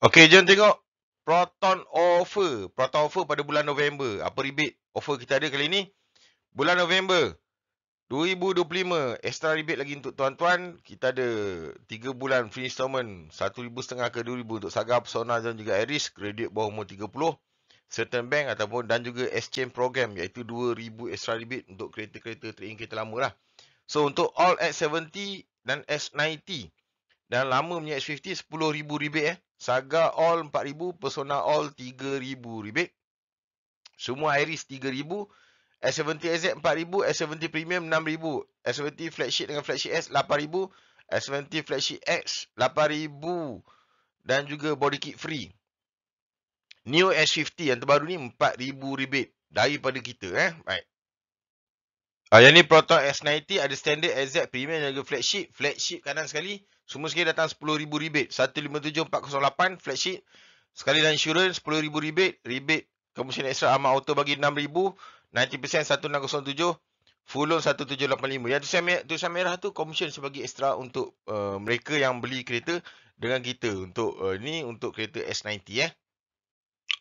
Okey, jom tengok Proton offer. Proton offer pada bulan November. Apa rebate offer kita ada kali ni? Bulan November 2025. Extra rebate lagi untuk tuan-tuan. Kita ada 3 bulan free installment. 1,500 ke 2,000 untuk Saga, Persona dan juga Aries. Graduate bawah umur 30. Certain bank ataupun dan juga exchange program iaitu 2,000 extra rebate untuk kereta-kereta trade-in kereta lama lah. So untuk all X70 dan S90 dan lama punya X50 10,000 rebate Saga all 4,000, Persona all 3,000 rebate. Semua Iris 3,000, S70 SZ 4,000, S70 Premium 6,000, S70 Flagship dengan Flagship S 8,000, S70 Flagship X 8,000 dan juga body kit free. New S50 yang terbaru ni 4,000 rebate daripada kita Baik. Yang ni Proton S90 ada standard SZ Premium dan juga Flagship. Flagship kanan sekali. Semua sekali datang 10,000 rebate. 157,408 flagship. Sekali dan insurans 10,000 rebate. Rebate commission extra Amat Auto bagi 6,000. 90% 1607. Full loan 1785. Yang tulisan merah tu commission sebagai extra untuk mereka yang beli kereta dengan kita. Untuk ni untuk kereta S90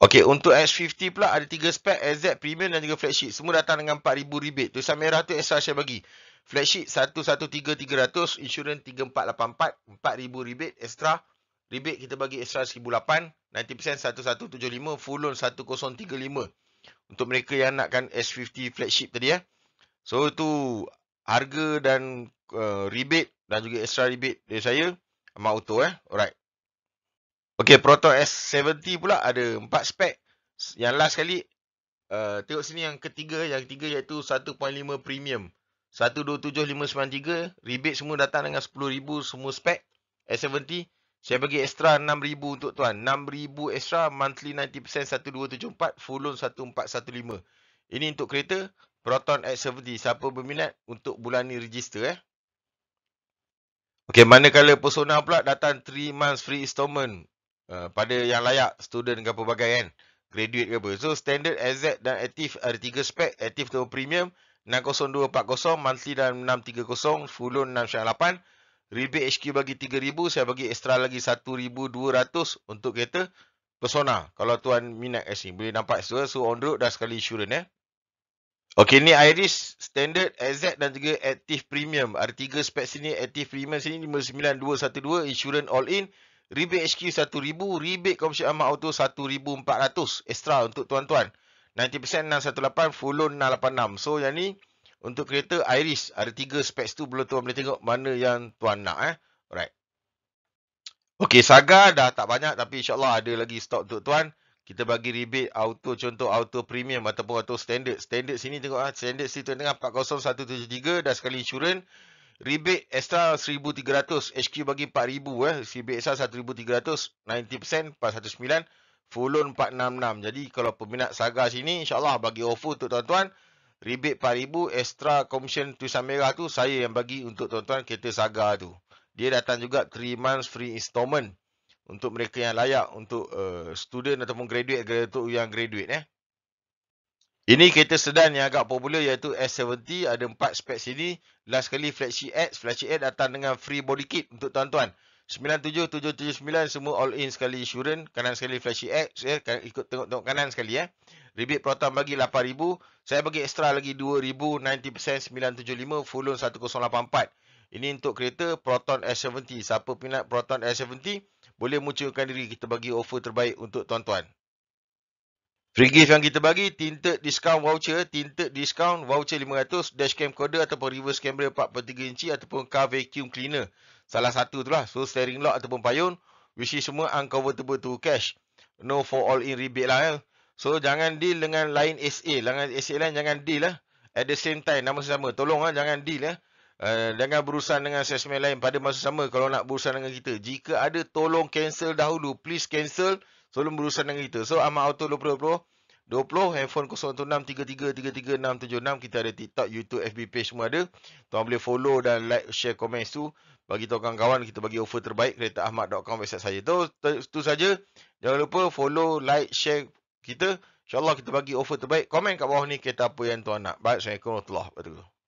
Okey, untuk S50 pula ada 3 spek, SZ Premium dan juga Flagship. Semua datang dengan 4,000 rebate. Tulisan merah tu extra saya bagi. Flagship 113,300, insurans 3484, 4,000 rebate extra. Rebate kita bagi extra 1,008, 90% 1175, full loan 1035. Untuk mereka yang nakkan S50 Flagship tadi So itu harga dan rebate dan juga extra rebate dari saya. Amat Auto Alright. Okey, Proton S70 pula ada 4 spek. Yang last sekali tengok sini yang ketiga iaitu 1.5 premium. 127593 rebate semua datang dengan 10,000 semua spek S70. Saya bagi extra 6,000 untuk tuan. 6,000 extra monthly 90% 1274, full loan 1415. Ini untuk kereta Proton S70. Siapa berminat untuk bulan ni register Okey, manakala Persona pula datang 3 months free installment. Pada yang layak, student ke pelbagai graduate ke apa. So standard, SZ dan Active ada 3 spek. Active tu premium 60240, monthly dan 630, full loan 698. Rebate HQ bagi 3,000, saya bagi extra lagi 1,200 untuk kereta Persona. Kalau tuan minat kat sini, boleh nampak situ. So on road dah sekali insurance Okey, ni Iris standard, SZ dan juga Active Premium. Ada 3 spek sini. Active Premium sini 59212, insurance all in. Rebate HQ 1,000, rebate commission Amat Auto 1,400 extra untuk tuan-tuan. 90% 618, full loan 686. So yang ni untuk kereta Iris ada 3 specs tu, belum tuan boleh tengok mana yang tuan nak Alright. Okey, Saga dah tak banyak tapi insya-Allah ada lagi stok untuk tuan. Kita bagi rebate auto, contoh auto premium ataupun auto standard. Standard sini tengok standard sini tuan tengah 40173 dah sekali insurans. Rebate extra 1,300. HQ bagi 4,000 Rebate extra 1,300. 90% 409. Full loan 466. Jadi kalau peminat Saga sini, insyaAllah bagi offer untuk tuan-tuan. Rebate 4,000. Extra commission tulisan merah tu saya yang bagi untuk tuan-tuan kereta Saga tu. Dia datang juga 3 months free installment. Untuk mereka yang layak. Untuk student ataupun graduate. Untuk yang graduate Ini kereta sedan yang agak popular iaitu S70. Ada 4 spek sini. Last sekali Flagship X. Flagship X datang dengan free body kit untuk tuan-tuan. 97,779 semua all in sekali insurans. Kanan sekali Flagship X. Ikut tengok kanan sekali Rebate Proton bagi 8,000. Saya bagi extra lagi 2,000. 90% 975. Full loan 1084. Ini untuk kereta Proton S70. Siapa minat Proton S70 boleh munculkan diri. Kita bagi offer terbaik untuk tuan-tuan. Free gift yang kita bagi, tinted discount voucher, 500, dashcam kode ataupun reverse camera 4.3 inci ataupun car vacuum cleaner. Salah satu tu lah. So steering lock ataupun payung, which is semua unconvertible to cash. No for all in rebate lah So jangan deal dengan lain SA. SA lain jangan deal At the same time, nama sama. Tolong jangan deal Jangan berurusan dengan salesman lain pada masa sama kalau nak berurusan dengan kita. Jika ada, tolong cancel dahulu. Please cancel sebelum berurusan dengan kita. So, Amat Auto 20, handphone 016-3333-676. Kita ada TikTok, YouTube, FB page semua ada. Tuan boleh follow dan like, share, komen tu. Bagi tahu kawan-kawan, kita bagi offer terbaik. keretaahmad.com website saya. Itu saja. Jangan lupa follow, like, share kita. InsyaAllah kita bagi offer terbaik. Komen kat bawah ni kereta apa yang tuan nak. Baik, Assalamualaikum warahmatullahi wabarakatuh.